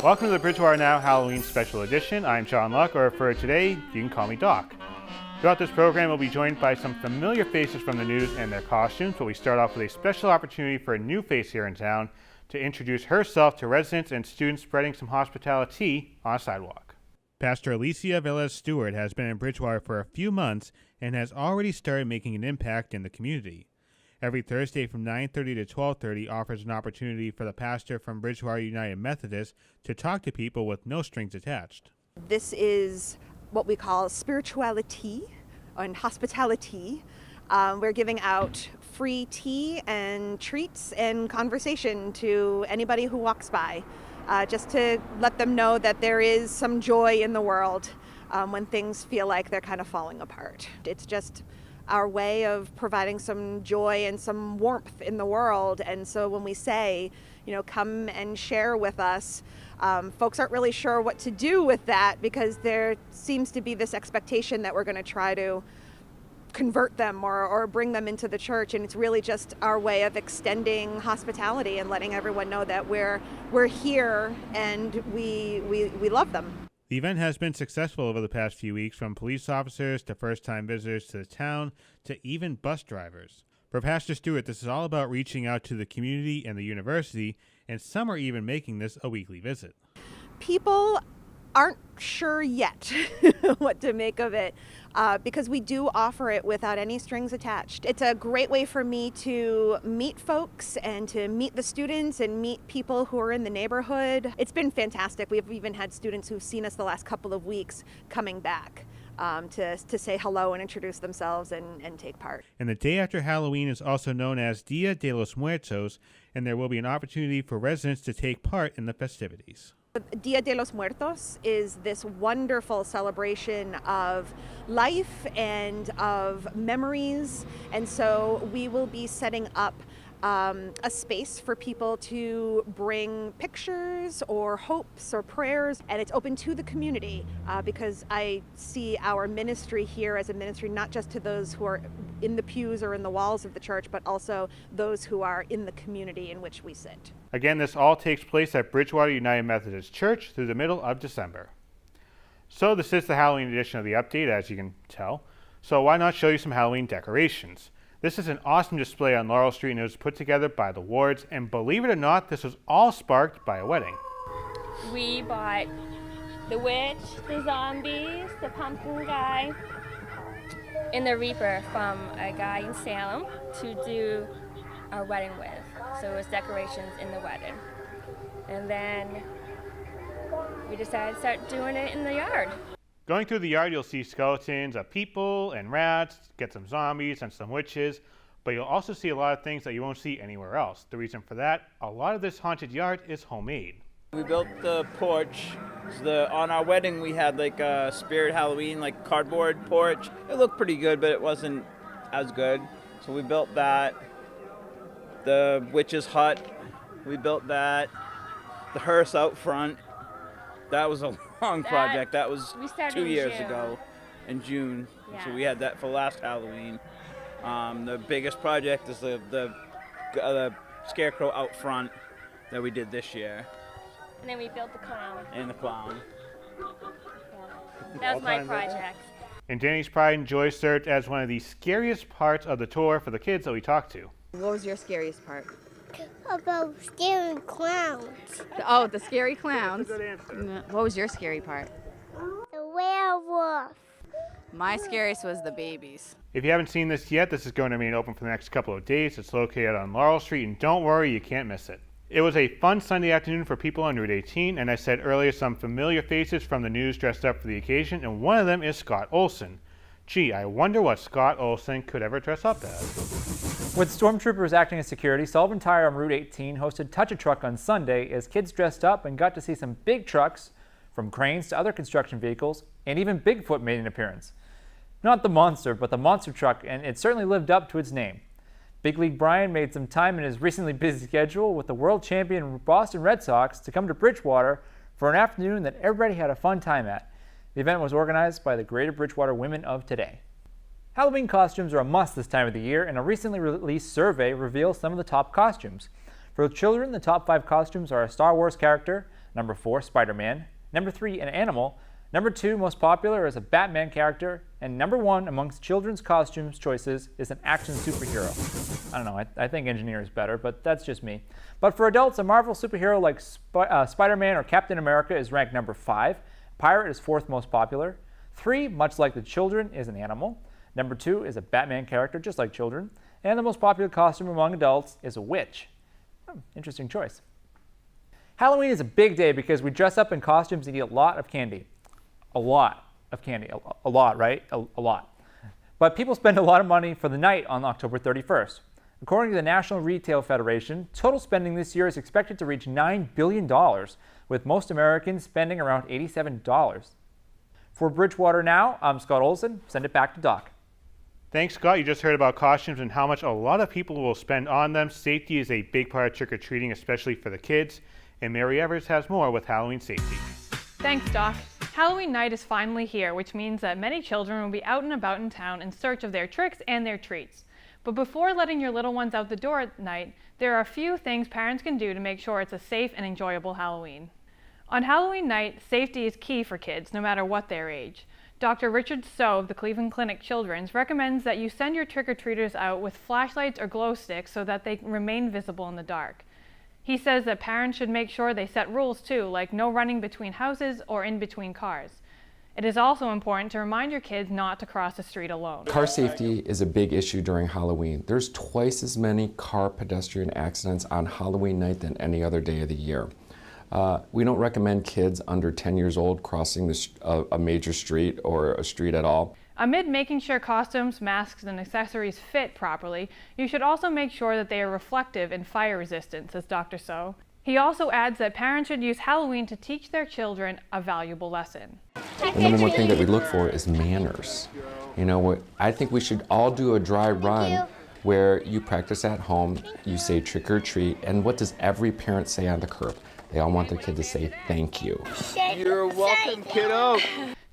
Welcome to the Bridgewater Now Halloween Special Edition. I'm John Luck, or for today, you can call me Doc. Throughout this program, we'll be joined by some familiar faces from the news and their costumes, but we start off with a special opportunity for a new face here in town to introduce herself to residents and students spreading some hospitality on a sidewalk. Pastor Alicia Velez-Stewart has been in Bridgewater for a few months and has already started making an impact in the community. Every Thursday from 9:30 to 12:30 offers an opportunity for the pastor from Bridgewater United Methodist to talk to people with no strings attached. This is what we call spirituality and hospitality. We're giving out free tea and treats and conversation to anybody who walks by, just to let them know that there is some joy in the world when things feel like they're kind of falling apart. It's just our way of providing some joy and some warmth in the world. And so when we say, come and share with us, folks aren't really sure what to do with that, because there seems to be this expectation that we're going to try to convert them or bring them into the church. And it's really just our way of extending hospitality and letting everyone know that we're here and we love them. The event has been successful over the past few weeks, from police officers to first-time visitors to the town to even bus drivers. For Pastor Stewart, this is all about reaching out to the community and the university, and some are even making this a weekly visit. People aren't sure yet what to make of it, because we do offer it without any strings attached. It's a great way for me to meet folks and to meet the students and meet people who are in the neighborhood. It's been fantastic. We've even had students who've seen us the last couple of weeks coming back to say hello and introduce themselves and take part. And the day after Halloween is also known as Dia de los Muertos, and there will be an opportunity for residents to take part in the festivities. Dia de los Muertos is this wonderful celebration of life and of memories. And so we will be setting up a space for people to bring pictures or hopes or prayers, and it's open to the community, because I see our ministry here as a ministry not just to those who are in the pews or in the walls of the church, but also those who are in the community in which we sit. Again, this all takes place at Bridgewater United Methodist Church through the middle of December. So this is the Halloween edition of the update, as you can tell. So why not show you some Halloween decorations? This is an awesome display on Laurel Street, and it was put together by the Wards, and believe it or not, this was all sparked by a wedding. We bought the witch, the zombies, the pumpkin guy, and the reaper from a guy in Salem to do our wedding with. So it was decorations in the wedding. And then we decided to start doing it in the yard. Going through the yard, you'll see skeletons of people and rats, get some zombies and some witches, but you'll also see a lot of things that you won't see anywhere else. The reason for that, a lot of this haunted yard is homemade. We built the porch. On our wedding, we had like a Spirit Halloween, like cardboard porch. It looked pretty good, but it wasn't as good. So we built that. The witch's hut, we built that. The hearse out front. That was a long project. That was 2 years ago in June. Yeah. So we had that for last Halloween. The biggest project is the scarecrow out front that we did this year. And then we built the clown. And the clown. Yeah. That was my project. And Danny's pride and joy served as one of the scariest parts of the tour for the kids that we talked to. What was your scariest part? About scary clowns. Oh, the scary clowns. That's a good answer. What was your scary part? The werewolf. My scariest was the babies. If you haven't seen this yet, this is going to remain open for the next couple of days. It's located on Laurel Street, and don't worry, you can't miss it. It was a fun Sunday afternoon for people on Route 18, and I said earlier some familiar faces from the news dressed up for the occasion, and one of them is Scott Olson. Gee, I wonder what Scott Olson could ever dress up as. With stormtroopers acting as security, Sullivan Tire on Route 18 hosted Touch a Truck on Sunday as kids dressed up and got to see some big trucks, from cranes to other construction vehicles, and even Bigfoot made an appearance. Not the monster, but the monster truck, and it certainly lived up to its name. Big League Brian made some time in his recently busy schedule with the world champion Boston Red Sox to come to Bridgewater for an afternoon that everybody had a fun time at. The event was organized by the Greater Bridgewater Women of Today. Halloween costumes are a must this time of the year, and a recently released survey reveals some of the top costumes. For children, the top 5 costumes are a Star Wars character, Number 4, Spider-Man. Number 3, an animal. Number 2, most popular, is a Batman character. And number 1 amongst children's costumes choices is an action superhero. I don't know, I think engineer is better, but that's just me. But for adults, a Marvel superhero like Spider-Man or Captain America is ranked number 5. Pirate is 4th most popular. 3, much like the children, is an animal. Number 2 is a Batman character, just like children. And the most popular costume among adults is a witch. Interesting choice. Halloween is a big day because we dress up in costumes and eat a lot of candy. A lot of candy. A lot, right? A lot. But people spend a lot of money for the night on October 31st. According to the National Retail Federation, total spending this year is expected to reach $9 billion, with most Americans spending around $87. For Bridgewater Now, I'm Scott Olson. Send it back to Doc. Thanks, Scott. You just heard about costumes and how much a lot of people will spend on them. Safety is a big part of trick-or-treating, especially for the kids. And Mary Evers has more with Halloween safety. Thanks, Doc. Halloween night is finally here, which means that many children will be out and about in town in search of their tricks and their treats. But before letting your little ones out the door at night, there are a few things parents can do to make sure it's a safe and enjoyable Halloween. On Halloween night, safety is key for kids, no matter what their age. Dr. Richard So of the Cleveland Clinic Children's recommends that you send your trick-or-treaters out with flashlights or glow sticks so that they remain visible in the dark. He says that parents should make sure they set rules too, like no running between houses or in between cars. It is also important to remind your kids not to cross the street alone. Car safety is a big issue during Halloween. There's twice as many car pedestrian accidents on Halloween night than any other day of the year. We don't recommend kids under 10 years old crossing a major street or a street at all. Amid making sure costumes, masks, and accessories fit properly, you should also make sure that they are reflective and fire resistant, says Dr. So. He also adds that parents should use Halloween to teach their children a valuable lesson. The number one thing that we look for is manners. You know, I think we should all do a dry run where you practice at home, you say trick or treat, and what does every parent say on the curb? They all want their kid to say thank you. You're welcome, kiddo.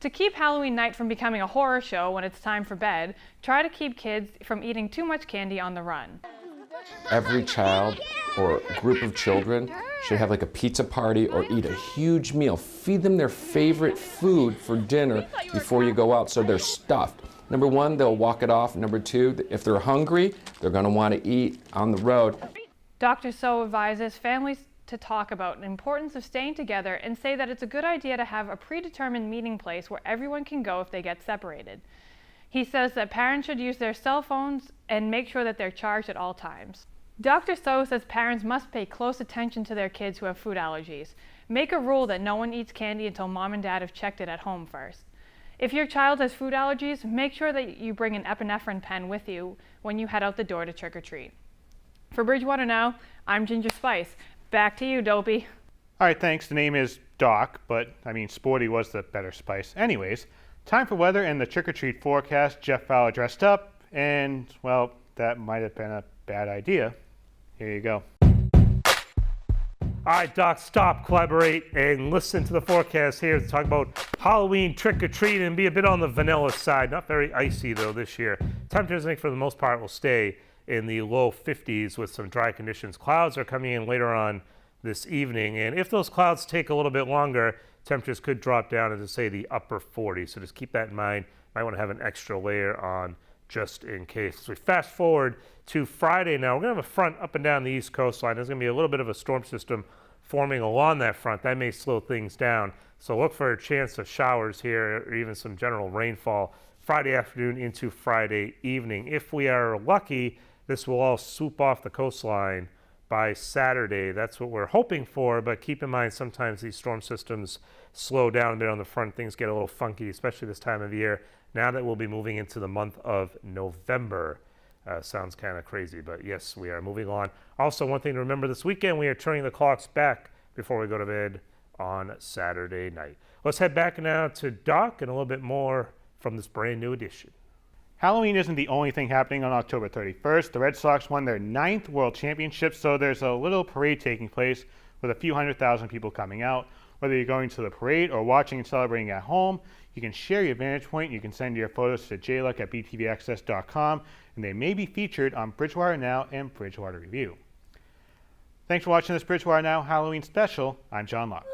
To keep Halloween night from becoming a horror show when it's time for bed, try to keep kids from eating too much candy on the run. Every child or group of children should have like a pizza party or eat a huge meal. Feed them their favorite food for dinner before you go out so they're stuffed. Number one, they'll walk it off. Number two, if they're hungry, they're going to want to eat on the road. Dr. So advises families to talk about the importance of staying together and say that it's a good idea to have a predetermined meeting place where everyone can go if they get separated. He says that parents should use their cell phones and make sure that they're charged at all times. Dr. So says parents must pay close attention to their kids who have food allergies. Make a rule that no one eats candy until mom and dad have checked it at home first. If your child has food allergies, make sure that you bring an epinephrine pen with you when you head out the door to trick or treat. For Bridgewater Now, I'm Ginger Spice. Back to you, Dopey. All right, thanks. The name is Doc, but I mean, Sporty was the better Spice. Anyways, time for weather and the trick-or-treat forecast. Jeff Fowler dressed up, and, well, that might have been a bad idea. Here you go. All right, Doc, stop, collaborate, and listen to the forecast here to talk about Halloween trick-or-treat and be a bit on the vanilla side. Not very icy, though, this year. Temperatures, I think, for the most part, will stay in the low 50s with some dry conditions. Clouds are coming in later on this evening, and if those clouds take a little bit longer, temperatures could drop down into, say, the upper 40s. So just keep that in mind. Might want to have an extra layer on just in case. So we fast forward to Friday now. We're going to have a front up and down the east coastline. There's going to be a little bit of a storm system forming along that front. That may slow things down. So look for a chance of showers here or even some general rainfall Friday afternoon into Friday evening. If we are lucky, this will all swoop off the coastline by Saturday. That's what we're hoping for, but keep in mind sometimes these storm systems slow down a bit on the front. Things get a little funky, especially this time of year. Now that we'll be moving into the month of November. Sounds kind of crazy, but yes, we are moving on. Also, one thing to remember this weekend, we are turning the clocks back before we go to bed on Saturday night. Let's head back now to Doc and a little bit more from this brand new edition. Halloween isn't the only thing happening on October 31st. The Red Sox won their 9th World Championship, so there's a little parade taking place with a few 100,000 people coming out. Whether you're going to the parade or watching and celebrating at home, you can share your vantage point. You can send your photos to jluck@btvaccess.com, and they may be featured on Bridgewater Now and Bridgewater Review. Thanks for watching this Bridgewater Now Halloween special. I'm John Locke.